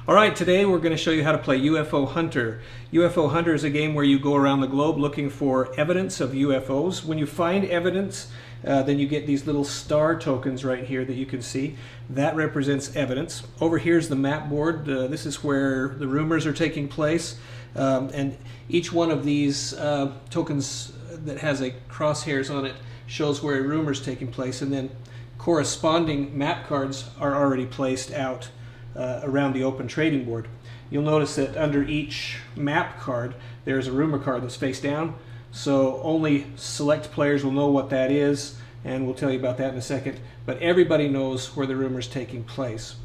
Alright, today we're going to show you how to play UFO Hunter. UFO Hunter is a game where you go around the globe looking for evidence of UFOs. When you find evidence, then you get these little star tokens right here that you can see. That represents evidence. Over here is the map board. This is where the rumors are taking place. And each one of these tokens that has a crosshairs on it shows where a rumor is taking place, and then corresponding map cards are already placed out around the open trading board. You'll notice that under each map card there's a rumor card that's face down, so only select players will know what that is, and we'll tell you about that in a second, but everybody knows where the rumor is taking place.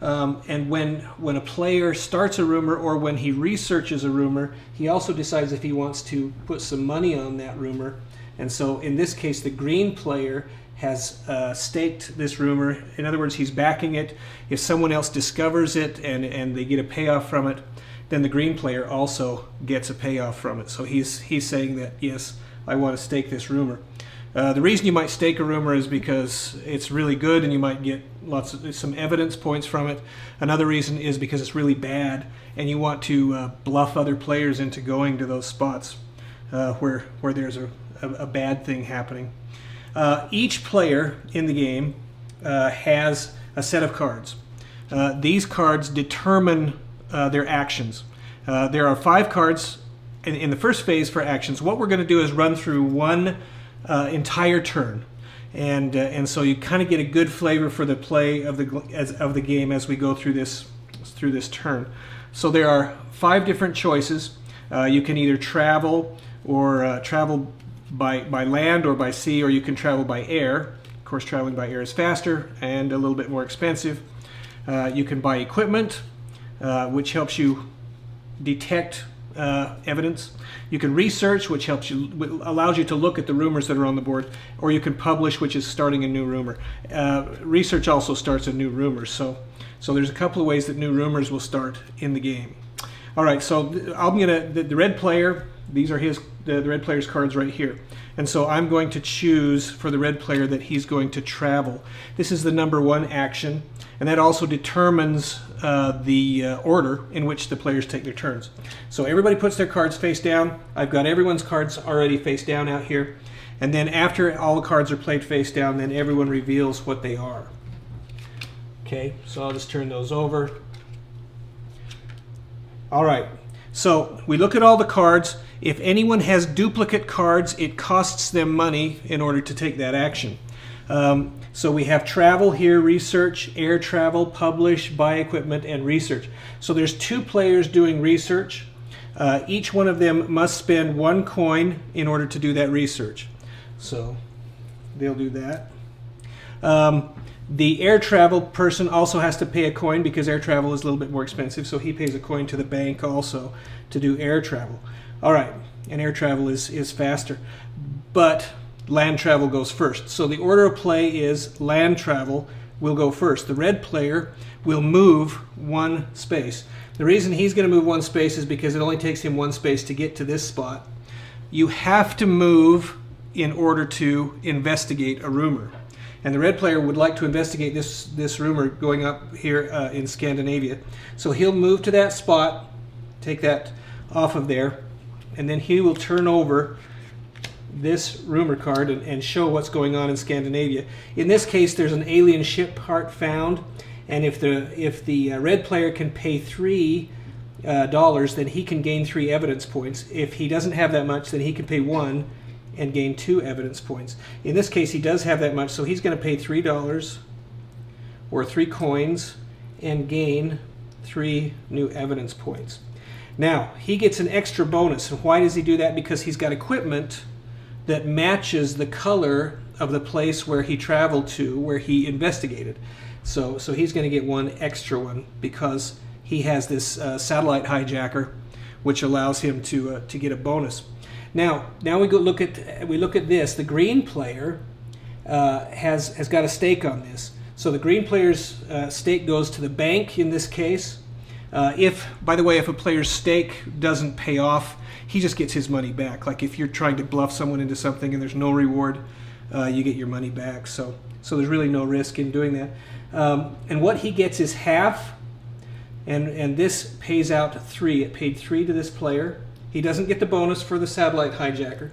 And when a player starts a rumor or when he researches a rumor, he also decides if he wants to put some money on that rumor. And so in this case, the green player has staked this rumor. In other words, he's backing it. If someone else discovers it and they get a payoff from it, then the green player also gets a payoff from it. So he's saying that, yes, I want to stake this rumor. The reason you might stake a rumor is because it's really good and you might get some evidence points from it. Another reason is because it's really bad and you want to bluff other players into going to those spots where there's a bad thing happening. Each player in the game has a set of cards. These cards determine their actions. There are 5 cards in the first phase for actions. What we're going to do is run through one entire turn, and so you kind of get a good flavor for the play of the game as we go through this turn. So there are 5 different choices. You can either travel or travel by land or by sea, or you can travel by air. Of course, traveling by air is faster and a little bit more expensive. You can buy equipment, which helps you detect evidence. You can research, which allows you to look at the rumors that are on the board, or you can publish, which is starting a new rumor. Research also starts a new rumor, so there's a couple of ways that new rumors will start in the game. All right, so the red player. These are the red player's cards right here. And so I'm going to choose for the red player that he's going to travel. This is the number 1 action, and that also determines the order in which the players take their turns. So everybody puts their cards face down. I've got everyone's cards already face down out here. And then after all the cards are played face down, then everyone reveals what they are. Okay, so I'll just turn those over. All right, so we look at all the cards. If anyone has duplicate cards, it costs them money in order to take that action. So we have travel here, research, air travel, publish, buy equipment, and research. So there's 2 players doing research. Each one of them must spend 1 coin in order to do that research. So they'll do that. The air travel person also has to pay a coin because air travel is a little bit more expensive, so he pays a coin to the bank also to do air travel. All right, and air travel is faster, but land travel goes first. So the order of play is land travel will go first. The red player will move 1 space. The reason he's going to move 1 space is because it only takes him 1 space to get to this spot. You have to move in order to investigate a rumor. And the red player would like to investigate this rumor going up here in Scandinavia. So he'll move to that spot, take that off of there, and then he will turn over this rumor card and show what's going on in Scandinavia. In this case, there's an alien ship part found, and if the red player can pay $3, then he can gain 3 evidence points. If he doesn't have that much, then he can pay 1 and gain 2 evidence points. In this case, he does have that much, so he's going to pay $3 or 3 coins and gain 3 new evidence points. Now, he gets an extra bonus. And why does he do that? Because he's got equipment that matches the color of the place where he traveled to, where he investigated. So he's going to get 1 extra one because he has this satellite hijacker, which allows him to get a bonus. Now we look at this. The green player has got a stake on this. So the green player's stake goes to the bank in this case. By the way, if a player's stake doesn't pay off, he just gets his money back. Like if you're trying to bluff someone into something and there's no reward, you get your money back. So there's really no risk in doing that. And what he gets is half and this pays out 3. It paid 3 to this player. He doesn't get the bonus for the satellite hijacker,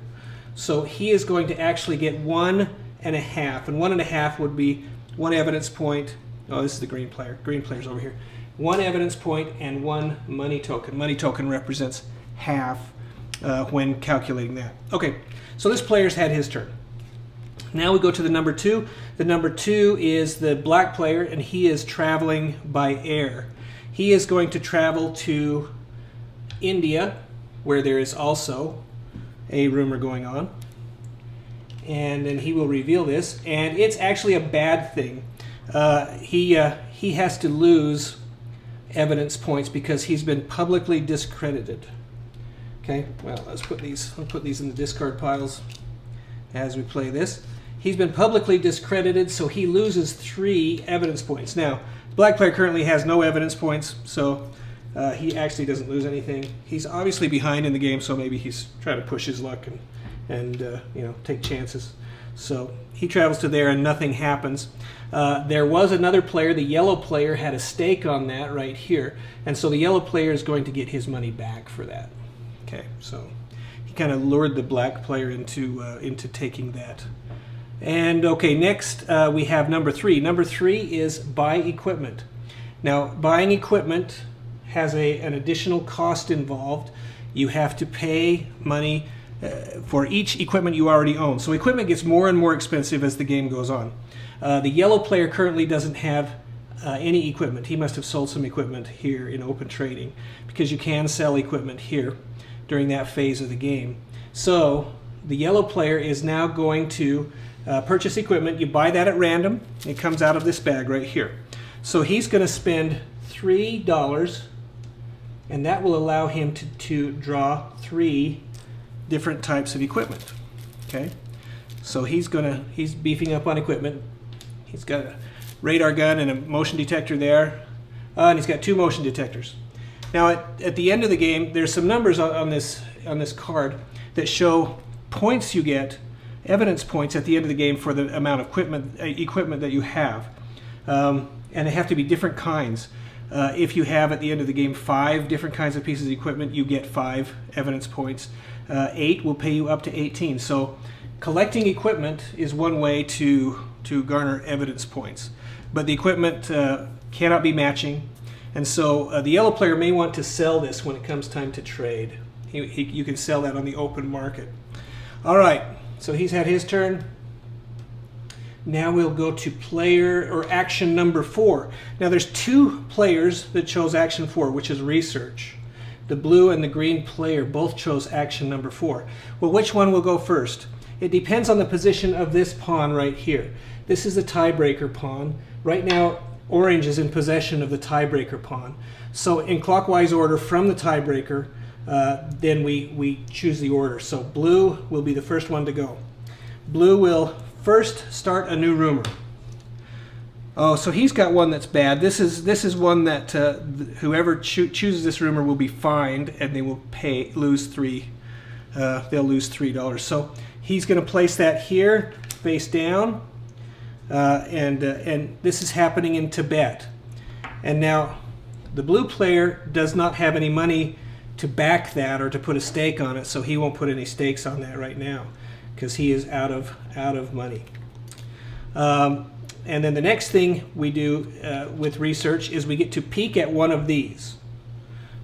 so he is going to actually get 1.5, and 1.5 would be 1 evidence point. Oh, this is the green player. Green player's over here. 1 evidence point and 1 money token. Money token represents half when calculating that. Okay, so this player's had his turn. Now we go to the number 2. The number 2 is the black player, and he is traveling by air. He is going to travel to India, where there is also a rumor going on. And then he will reveal this, and it's actually a bad thing. He has to lose evidence points because he's been publicly discredited. Okay, well, I'll put these in the discard piles as we play this. He's been publicly discredited, so he loses 3 evidence points. Now, the black player currently has no evidence points, so he actually doesn't lose anything. He's obviously behind in the game, so maybe he's trying to push his luck and you know, take chances. So he travels to there and nothing happens. There was another player, the yellow player, had a stake on that right here, and so the yellow player is going to get his money back for that. Okay, so he kind of lured the black player into taking that. And okay, next we have number 3. Number 3 is buy equipment. Now, buying equipment has an additional cost involved. You have to pay money for each equipment you already own. So equipment gets more and more expensive as the game goes on. The yellow player currently doesn't have any equipment. He must have sold some equipment here in open trading, because you can sell equipment here during that phase of the game. So the yellow player is now going to purchase equipment. You buy that at random. It comes out of this bag right here. So he's going to spend $3, and that will allow him to draw 3 different types of equipment. Okay, so he's beefing up on equipment. He's got a radar gun and a motion detector there, and he's got 2 motion detectors. Now at the end of the game, there's some numbers on this card that show points you get, evidence points at the end of the game for the amount of equipment that you have, and they have to be different kinds. If you have at the end of the game 5 different kinds of pieces of equipment, you get 5 evidence points. 8 will pay you up to 18. So collecting equipment is one way to garner evidence points, but the equipment cannot be matching, and so the yellow player may want to sell this when it comes time to trade. You can sell that on the open market. All right, so he's had his turn. Now we'll go to player or action number 4. Now there's 2 players that chose action 4, which is research. The blue and the green player both chose action number 4. Well, which one will go first? It depends on the position of this pawn right here. This is the tiebreaker pawn. Right now, orange is in possession of the tiebreaker pawn. So in clockwise order from the tiebreaker, then we choose the order. So blue will be the first one to go. Blue will first start a new rumor. Oh, so he's got one that's bad. This is one that whoever chooses this rumor will be fined, and they will lose 3. They'll lose $3. So he's going to place that here, face down, and this is happening in Tibet. And now the blue player does not have any money to back that or to put a stake on it, so he won't put any stakes on that right now because he is out of money. And then the next thing we do with research is we get to peek at one of these.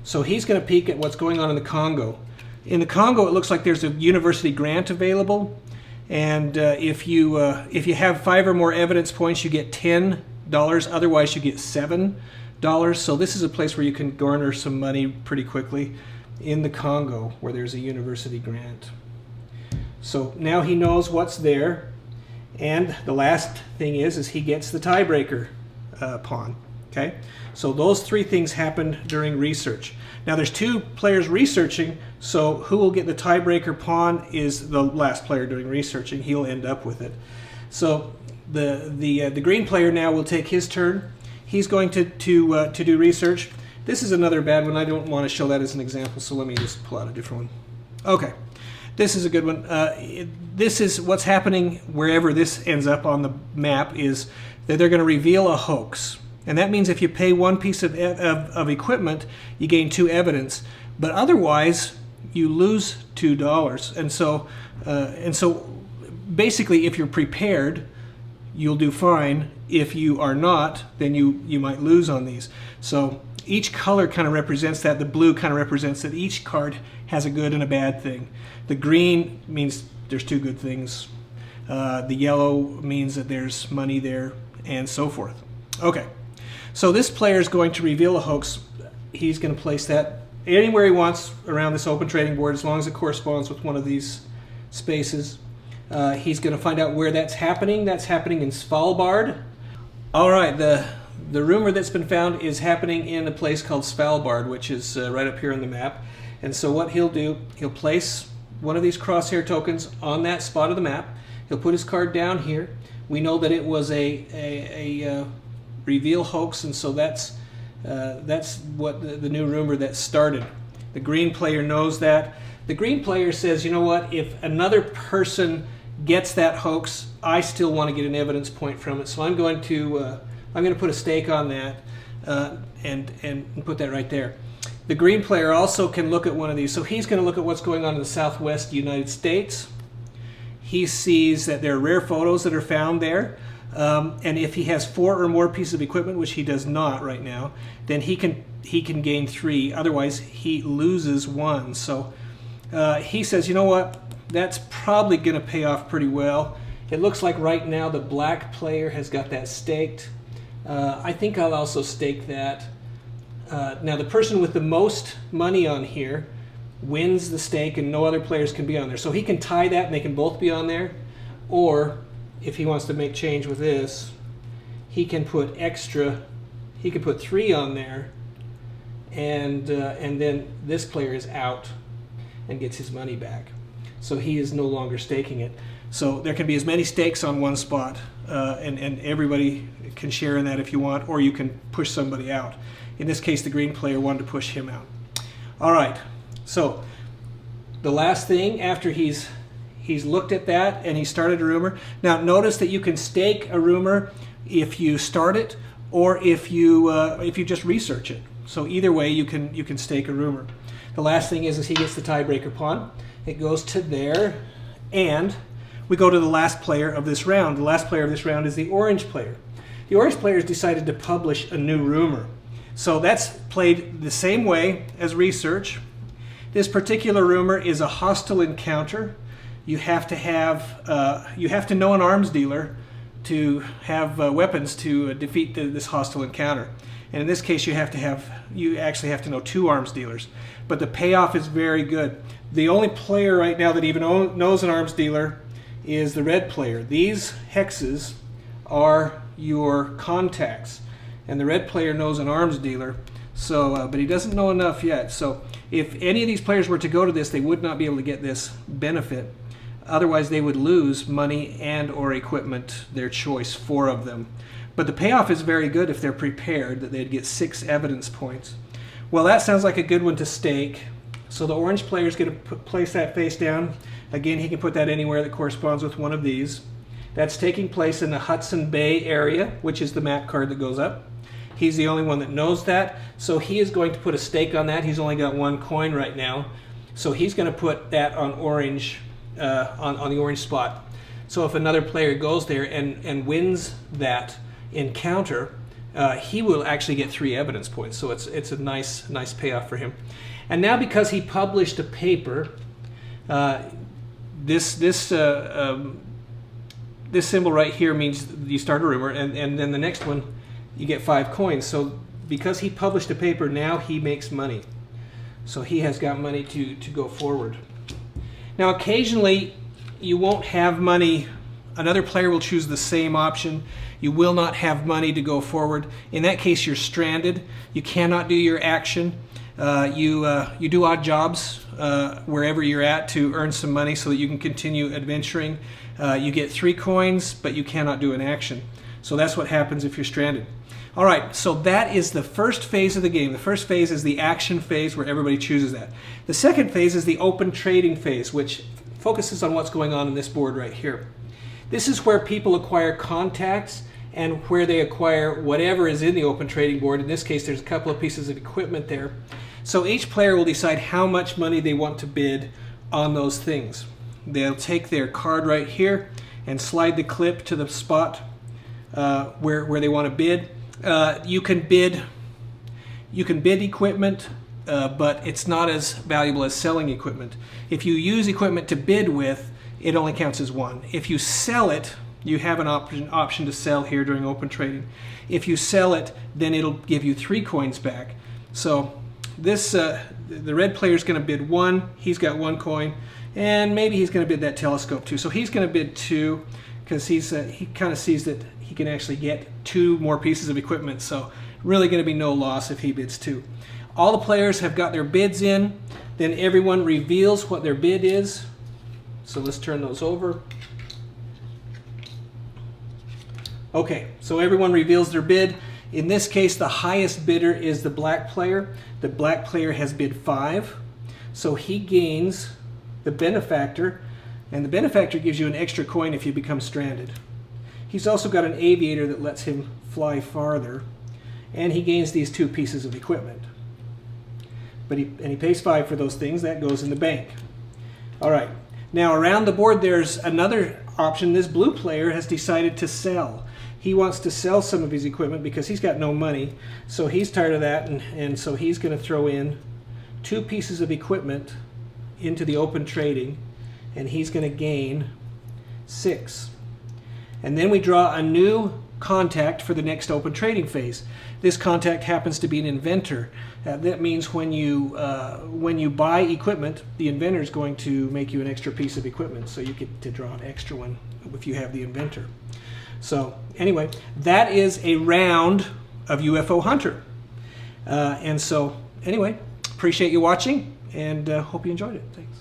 So he's going to peek at what's going on in the Congo. In the Congo, it looks like there's a university grant available, and if you have 5 or more evidence points, you get $10. Otherwise, you get $7. So this is a place where you can garner some money pretty quickly in the Congo, where there's a university grant. So now he knows what's there. And the last thing is he gets the tiebreaker pawn. Okay, so those 3 things happen during research. Now there's 2 players researching, so who will get the tiebreaker pawn is the last player doing researching. He'll end up with it. So the green player now will take his turn. He's going to do research. This is another bad one. I don't want to show that as an example, so let me just pull out a different one. Okay. This is a good one. This is what's happening wherever this ends up on the map, is that they're going to reveal a hoax. And that means if you pay one piece of equipment, you gain 2 evidence. But otherwise, you lose $2. And so basically, if you're prepared, you'll do fine. If you are not, then you might lose on these. So each color kind of represents that. The blue kind of represents that each card has a good and a bad thing. The green means there's 2 good things. The yellow means that there's money there, and so forth. Okay, so this player is going to reveal a hoax. He's going to place that anywhere he wants around this open trading board, as long as it corresponds with one of these spaces. He's going to find out where that's happening. That's happening in Svalbard. All right, the rumor that's been found is happening in a place called Svalbard, which is right up here on the map. And so what he'll do, he'll place one of these crosshair tokens on that spot of the map. He'll put his card down here. We know that it was a reveal hoax, and so that's what the new rumor that started. The green player knows that. The green player says, you know what, if another person gets that hoax, I still want to get an evidence point from it. So I'm going to put a stake on that and put that right there. The green player also can look at one of these. So he's going to look at what's going on in the southwest United States. He sees that there are rare photos that are found there. And if he has 4 or more pieces of equipment, which he does not right now, then he can gain 3. Otherwise, he loses 1. So he says, you know what? That's probably going to pay off pretty well. It looks like right now the black player has got that staked. I think I'll also stake that. Now the person with the most money on here wins the stake, and no other players can be on there. So he can tie that and they can both be on there. Or if he wants to make change with this, he can put extra. He can put 3 on there, and then this player is out and gets his money back. So he is no longer staking it. So there can be as many stakes on one spot, and everybody can share in that if you want, or you can push somebody out. In this case, the green player wanted to push him out. All right. So the last thing after he's looked at that and he started a rumor. Now notice that you can stake a rumor if you start it or if you just research it. So either way you can stake a rumor. The last thing is he gets the tiebreaker pawn. It goes to there, and we go to the last player of this round. The last player of this round is the orange player. The orange player has decided to publish a new rumor. So that's played the same way as research. This particular rumor is a hostile encounter. You have to know an arms dealer to have weapons to defeat this hostile encounter. And in this case, you actually have to know 2 arms dealers. But the payoff is very good. The only player right now that even knows an arms dealer is the red player. These hexes are your contacts, and the red player knows an arms dealer. So, but he doesn't know enough yet. So, if any of these players were to go to this, they would not be able to get this benefit. Otherwise, they would lose money and or equipment, their choice, 4 of them. But the payoff is very good if they're prepared, that they'd get 6 evidence points. Well, that sounds like a good one to stake. So the orange player is going to place that face down. Again, he can put that anywhere that corresponds with one of these. That's taking place in the Hudson Bay area, which is the map card that goes up. He's the only one that knows that, so he is going to put a stake on that. He's only got 1 coin right now, so he's going to put that on orange, on the orange spot. So if another player goes there and wins that encounter, he will actually get 3 evidence points. So it's a nice payoff for him. And now because he published a paper, this symbol right here means you start a rumor, and then the next one you get 5 coins. So because he published a paper, now he makes money. So he has got money to go forward. Now occasionally you won't have money. Another player will choose the same option. You will not have money to go forward. In that case, you're stranded. You cannot do your action. You do odd jobs wherever you're at to earn some money so that you can continue adventuring. You get 3 coins, but you cannot do an action. So that's what happens if you're stranded. All right, so that is the first phase of the game. The first phase is the action phase where everybody chooses that. The second phase is the open trading phase, which focuses on what's going on this board right here. This is where people acquire contacts and where they acquire whatever is in the open trading board. In this case, there's a couple of pieces of equipment there. So each player will decide how much money they want to bid on those things. They'll take their card right here and slide the clip to the spot where they want to bid. You can bid equipment, but it's not as valuable as selling equipment. If you use equipment to bid with, it only counts as one. If you sell it, you have an option to sell here during open trading. If you sell it, then it'll give you 3 coins back. So this the red player is going to bid 1. He's got 1 coin, and maybe he's going to bid that telescope too. So he's going to bid 2 because he kind of sees that he can actually get 2 more pieces of equipment. So really going to be no loss if he bids 2. All the players have got their bids in. Then everyone reveals what their bid is. So let's turn those over. Okay, so everyone reveals their bid. In this case, the highest bidder is the black player. The black player has bid 5. So he gains the benefactor, and the benefactor gives you an extra coin if you become stranded. He's also got an aviator that lets him fly farther, and he gains these 2 pieces of equipment. But he pays 5 for those things. That goes in the bank. All right. Now around the board there's another option. This blue player has decided to sell. He wants to sell some of his equipment because he's got no money. So he's tired of that, and so he's going to throw in 2 pieces of equipment into the open trading, and he's going to gain 6. And then we draw a new contact for the next open trading phase. This contact happens to be an inventor. That means when you buy equipment, the inventor is going to make you an extra piece of equipment, so you get to draw an extra one if you have the inventor. So anyway, that is a round of UFO Hunter. And so anyway, appreciate you watching, and hope you enjoyed it. Thanks.